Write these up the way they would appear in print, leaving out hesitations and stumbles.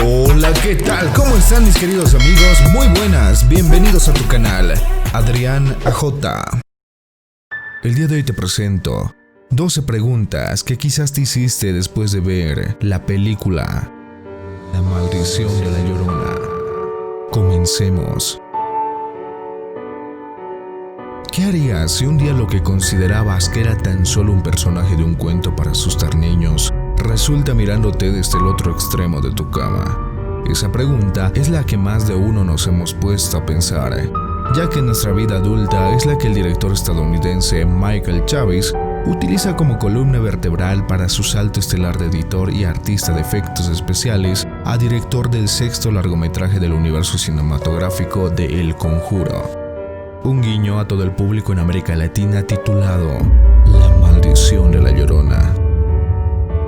Hola, ¿qué tal? ¿Cómo están mis queridos amigos? Muy buenas, bienvenidos a tu canal, Adrián AJ. El día de hoy te presento 12 preguntas que quizás te hiciste después de ver la película La Maldición de la Llorona. Comencemos. ¿Qué harías si un día lo que considerabas que era tan solo un personaje de un cuento para asustar niños resulta mirándote desde el otro extremo de tu cama? Esa pregunta es la que más de uno nos hemos puesto a pensar, ya que nuestra vida adulta es la que el director estadounidense Michael Chavis utiliza como columna vertebral para su salto estelar de editor y artista de efectos especiales a director del sexto largometraje del universo cinematográfico de El Conjuro. Un guiño a todo el público en América Latina titulado La Maldición de la Llorona.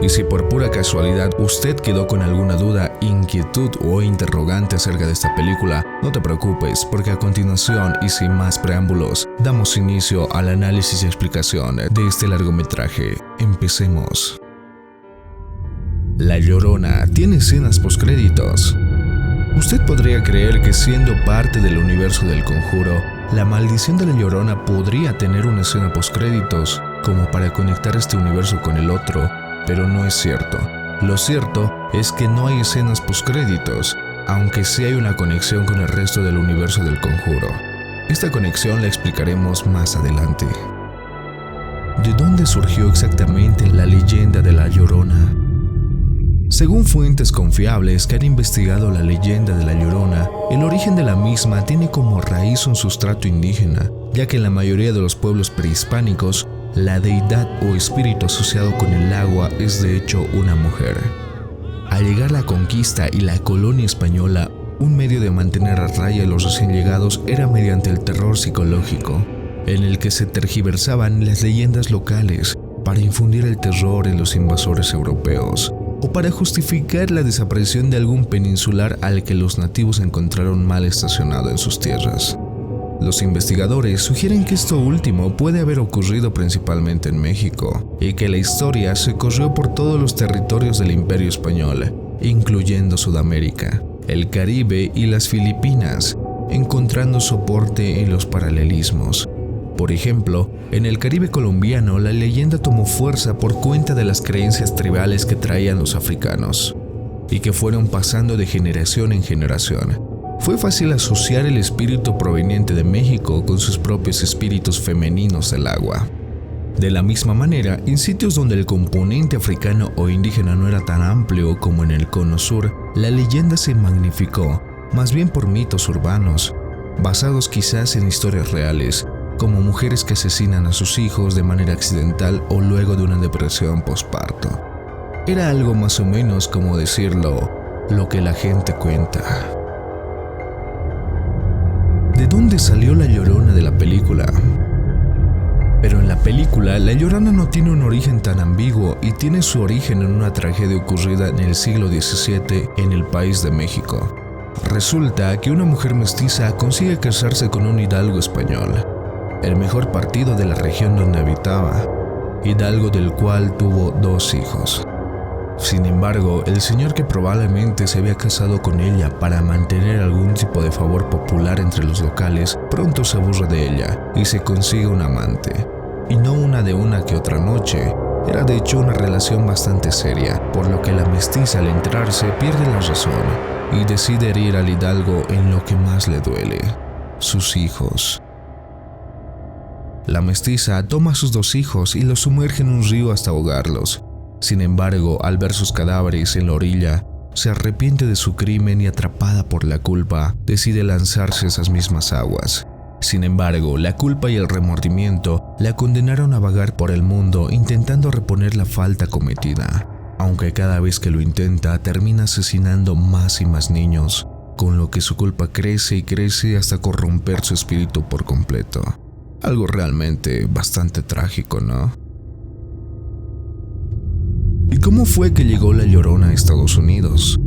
Y si por pura casualidad usted quedó con alguna duda, inquietud o interrogante acerca de esta película, no te preocupes, porque a continuación y sin más preámbulos, damos inicio al análisis y explicación de este largometraje. Empecemos. La Llorona tiene escenas postcréditos. Usted podría creer que siendo parte del universo del Conjuro, La Maldición de la Llorona podría tener una escena postcréditos como para conectar este universo con el otro, pero no es cierto. Lo cierto es que no hay escenas postcréditos, aunque sí hay una conexión con el resto del universo del Conjuro. Esta conexión la explicaremos más adelante. ¿De dónde surgió exactamente la leyenda de la Llorona? Según fuentes confiables que han investigado la leyenda de la Llorona, el origen de la misma tiene como raíz un sustrato indígena, ya que en la mayoría de los pueblos prehispánicos, la deidad o espíritu asociado con el agua es de hecho una mujer. Al llegar la conquista y la colonia española, un medio de mantener a raya a los recién llegados era mediante el terror psicológico, en el que se tergiversaban las leyendas locales para infundir el terror en los invasores europeos, o para justificar la desaparición de algún peninsular al que los nativos encontraron mal estacionado en sus tierras. Los investigadores sugieren que esto último puede haber ocurrido principalmente en México, y que la historia se corrió por todos los territorios del Imperio Español, incluyendo Sudamérica, el Caribe y las Filipinas, encontrando soporte en los paralelismos. Por ejemplo, en el Caribe colombiano la leyenda tomó fuerza por cuenta de las creencias tribales que traían los africanos, y que fueron pasando de generación en generación. Fue fácil asociar el espíritu proveniente de México con sus propios espíritus femeninos del agua. De la misma manera, en sitios donde el componente africano o indígena no era tan amplio como en el Cono Sur, la leyenda se magnificó, más bien por mitos urbanos, basados quizás en historias reales, como mujeres que asesinan a sus hijos de manera accidental o luego de una depresión posparto. Era algo más o menos como decirlo, lo que la gente cuenta. ¿De dónde salió la Llorona de la película? Pero en la película, la Llorona no tiene un origen tan ambiguo y tiene su origen en una tragedia ocurrida en el siglo XVII en el país de México. Resulta que una mujer mestiza consigue casarse con un hidalgo español, el mejor partido de la región donde habitaba, hidalgo del cual tuvo 2 hijos. Sin embargo, el señor que probablemente se había casado con ella para mantener algún tipo de favor popular entre los locales, pronto se aburre de ella y se consigue un amante. Y no una de una que otra noche, era de hecho una relación bastante seria, por lo que la mestiza al enterarse pierde la razón y decide herir al hidalgo en lo que más le duele, sus hijos. La mestiza toma a sus 2 hijos y los sumerge en un río hasta ahogarlos. Sin embargo, al ver sus cadáveres en la orilla, se arrepiente de su crimen y, atrapada por la culpa, decide lanzarse a esas mismas aguas. Sin embargo, la culpa y el remordimiento la condenaron a vagar por el mundo intentando reponer la falta cometida, aunque cada vez que lo intenta termina asesinando más y más niños, con lo que su culpa crece y crece hasta corromper su espíritu por completo. Algo realmente bastante trágico, ¿no? ¿Y cómo fue que llegó la Llorona a Estados Unidos?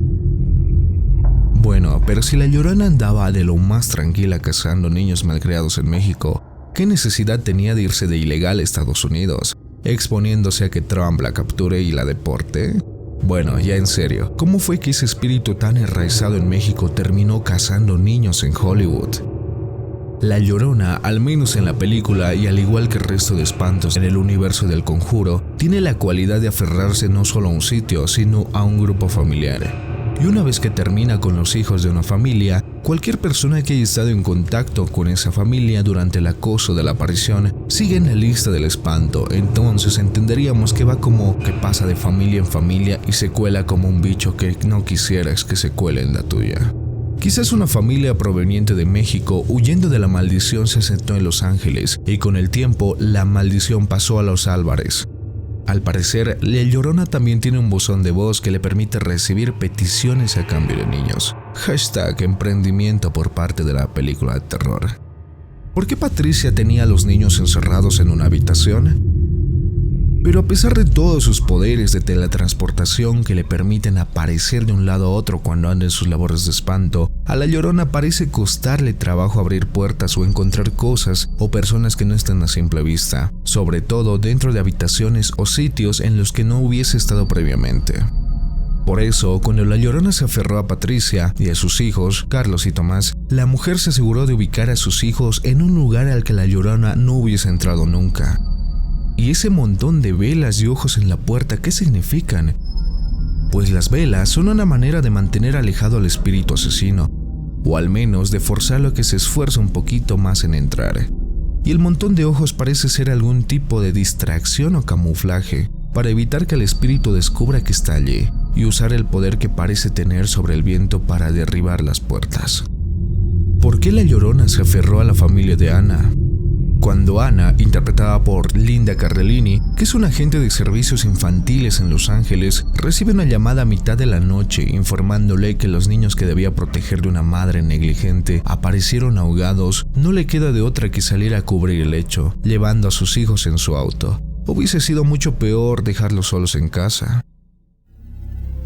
Bueno, pero si la Llorona andaba de lo más tranquila cazando niños malcriados en México, ¿Qué necesidad tenía de irse de ilegal a Estados Unidos, exponiéndose a que Trump la capture y la deporte? Bueno, ya en serio, ¿cómo fue que ese espíritu tan enraizado en México terminó cazando niños en Hollywood? La Llorona, al menos en la película y al igual que el resto de espantos en el universo del Conjuro, tiene la cualidad de aferrarse no solo a un sitio, sino a un grupo familiar. Y una vez que termina con los hijos de una familia, cualquier persona que haya estado en contacto con esa familia durante el acoso de la aparición sigue en la lista del espanto. Entonces entenderíamos que va como que pasa de familia en familia y se cuela como un bicho que no quisieras que se cuele en la tuya. Quizás una familia proveniente de México huyendo de la maldición se asentó en Los Ángeles y con el tiempo la maldición pasó a los Álvarez. Al parecer, La Llorona también tiene un buzón de voz que le permite recibir peticiones a cambio de niños. #emprendimiento por parte de la película de terror. ¿Por qué Patricia tenía a los niños encerrados en una habitación? Pero a pesar de todos sus poderes de teletransportación que le permiten aparecer de un lado a otro cuando anda en sus labores de espanto, a La Llorona parece costarle trabajo abrir puertas o encontrar cosas o personas que no están a simple vista, sobre todo dentro de habitaciones o sitios en los que no hubiese estado previamente. Por eso, cuando La Llorona se aferró a Patricia y a sus hijos, Carlos y Tomás, la mujer se aseguró de ubicar a sus hijos en un lugar al que La Llorona no hubiese entrado nunca. ¿Y ese montón de velas y ojos en la puerta qué significan? Pues las velas son una manera de mantener alejado al espíritu asesino, o al menos de forzarlo a que se esfuerce un poquito más en entrar. Y el montón de ojos parece ser algún tipo de distracción o camuflaje, para evitar que el espíritu descubra que está allí, y usar el poder que parece tener sobre el viento para derribar las puertas. ¿Por qué La Llorona se aferró a la familia de Ana? Cuando Ana, interpretada por Linda Cardellini, que es una agente de servicios infantiles en Los Ángeles, recibe una llamada a mitad de la noche informándole que los niños que debía proteger de una madre negligente aparecieron ahogados, no le queda de otra que salir a cubrir el hecho, llevando a sus hijos en su auto. Hubiese sido mucho peor dejarlos solos en casa.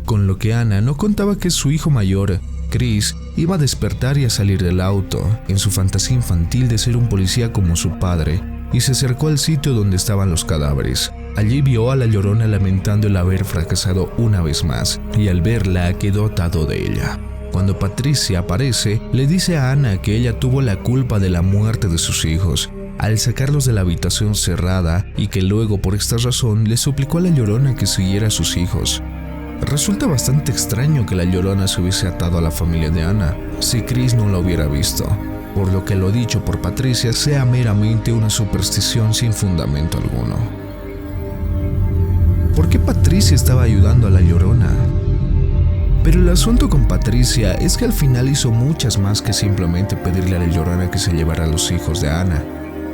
Con lo que Ana no contaba que su hijo mayor, Chris, iba a despertar y a salir del auto, en su fantasía infantil de ser un policía como su padre, y se acercó al sitio donde estaban los cadáveres. Allí vio a La Llorona lamentando el haber fracasado una vez más, y al verla quedó atado de ella. Cuando Patricia aparece, le dice a Ana que ella tuvo la culpa de la muerte de sus hijos, al sacarlos de la habitación cerrada, y que luego por esta razón le suplicó a La Llorona que siguiera a sus hijos. Resulta bastante extraño que La Llorona se hubiese atado a la familia de Ana si Chris no la hubiera visto, por lo que lo dicho por Patricia sea meramente una superstición sin fundamento alguno. ¿Por qué Patricia estaba ayudando a La Llorona? Pero el asunto con Patricia es que al final hizo muchas más que simplemente pedirle a La Llorona que se llevara a los hijos de Ana.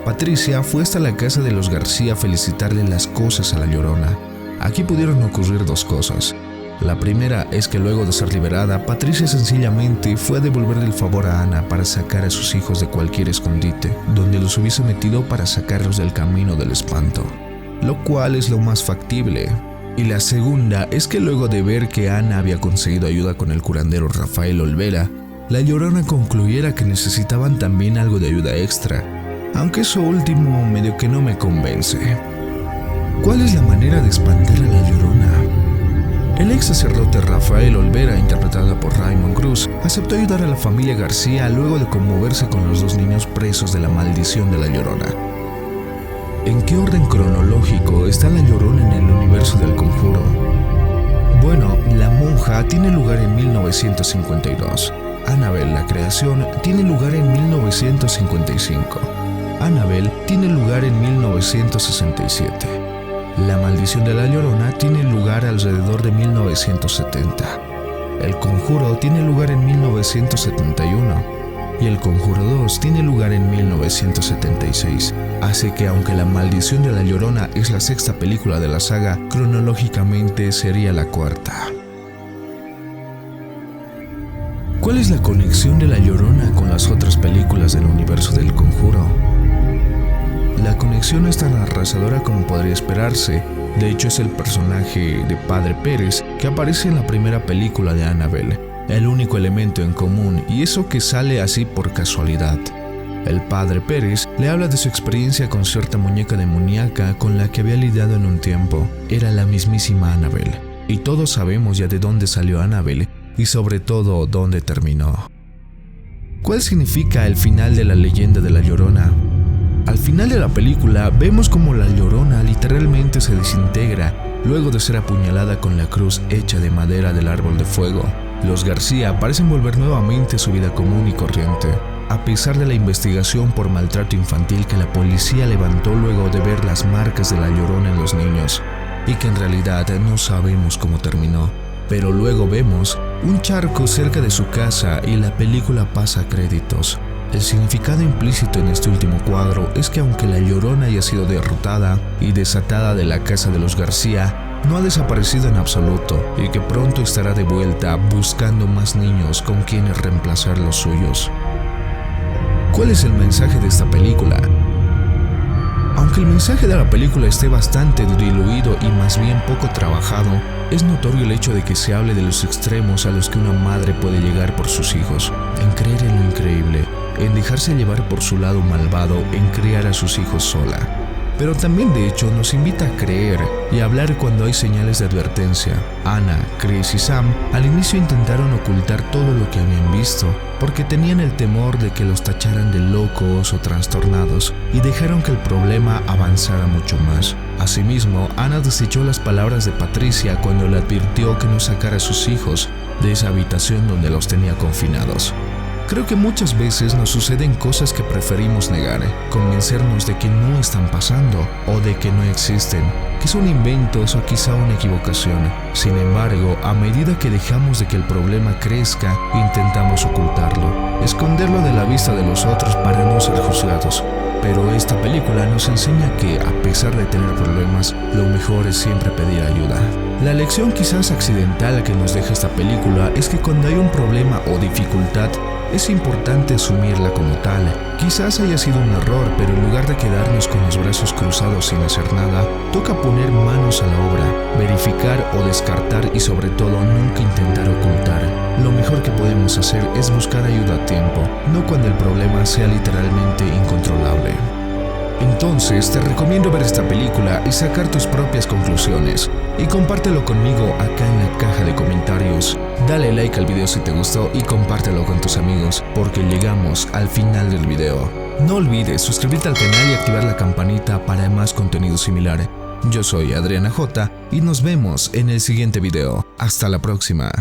Patricia fue hasta la casa de los García a felicitarle las cosas a La Llorona. Aquí pudieron ocurrir dos cosas. La primera es que luego de ser liberada, Patricia sencillamente fue a devolverle el favor a Ana para sacar a sus hijos de cualquier escondite, donde los hubiese metido para sacarlos del camino del espanto, lo cual es lo más factible. Y la segunda es que luego de ver que Ana había conseguido ayuda con el curandero Rafael Olvera, La Llorona concluyera que necesitaban también algo de ayuda extra, aunque eso último medio que no me convence. ¿Cuál es la manera de espantar a La Llorona? El ex sacerdote Rafael Olvera, interpretada por Raymond Cruz, aceptó ayudar a la familia García luego de conmoverse con los dos niños presos de la maldición de La Llorona. ¿En qué orden cronológico está La Llorona en el universo del Conjuro? Bueno, La Monja tiene lugar en 1952. Annabelle, la creación, tiene lugar en 1955. Annabelle tiene lugar en 1967. La maldición de La Llorona tiene lugar alrededor de 1970. El Conjuro tiene lugar en 1971 y El Conjuro 2 tiene lugar en 1976. Así que aunque La maldición de La Llorona es la sexta película de la saga, cronológicamente sería la cuarta. ¿Cuál es la conexión de La Llorona con las otras películas del universo del Conjuro? La conexión es tan arrasadora como podría esperarse. De hecho, es el personaje de Padre Pérez que aparece en la primera película de Annabelle, el único elemento en común, y eso que sale así por casualidad. El padre Pérez le habla de su experiencia con cierta muñeca demoníaca con la que había lidiado en un tiempo. Era la mismísima Annabelle. Y todos sabemos ya de dónde salió Annabelle y sobre todo dónde terminó. ¿Cuál significa el final de la leyenda de La Llorona? Al final de la película vemos como La Llorona literalmente se desintegra luego de ser apuñalada con la cruz hecha de madera del árbol de fuego. Los García parecen volver nuevamente a su vida común y corriente, a pesar de la investigación por maltrato infantil que la policía levantó luego de ver las marcas de La Llorona en los niños, y que en realidad no sabemos cómo terminó. Pero luego vemos un charco cerca de su casa y la película pasa a créditos. El significado implícito en este último cuadro es que aunque La Llorona haya sido derrotada y desatada de la casa de los García, no ha desaparecido en absoluto y que pronto estará de vuelta buscando más niños con quienes reemplazar los suyos. ¿Cuál es el mensaje de esta película? Aunque el mensaje de la película esté bastante diluido y más bien poco trabajado, es notorio el hecho de que se hable de los extremos a los que una madre puede llegar por sus hijos, en creer en lo increíble, en dejarse llevar por su lado malvado, en criar a sus hijos sola. Pero también de hecho nos invita a creer y a hablar cuando hay señales de advertencia. Ana, Chris y Sam al inicio intentaron ocultar todo lo que habían visto, porque tenían el temor de que los tacharan de locos o trastornados, y dejaron que el problema avanzara mucho más. Asimismo, Ana desechó las palabras de Patricia cuando le advirtió que no sacara a sus hijos de esa habitación donde los tenía confinados. Creo que muchas veces nos suceden cosas que preferimos negar, convencernos de que no están pasando o de que no existen, que son inventos o quizá una equivocación. Sin embargo, a medida que dejamos de que el problema crezca, intentamos ocultarlo, esconderlo de la vista de los otros para no ser juzgados. Pero esta película nos enseña que, a pesar de tener problemas, lo mejor es siempre pedir ayuda. La lección quizás accidental que nos deja esta película es que cuando hay un problema o dificultad, es importante asumirla como tal. Quizás haya sido un error, pero en lugar de quedarnos con los brazos cruzados sin hacer nada, toca poner manos a la obra, verificar o descartar y sobre todo nunca intentar ocultar. Lo mejor que podemos hacer es buscar ayuda a tiempo, no cuando el problema sea literalmente incontrolable. Entonces te recomiendo ver esta película y sacar tus propias conclusiones. Y compártelo conmigo acá en la caja de comentarios. Dale like al video si te gustó y compártelo con tus amigos, porque llegamos al final del video. No olvides suscribirte al canal y activar la campanita para más contenido similar. Yo soy Adriana J y nos vemos en el siguiente video. Hasta la próxima.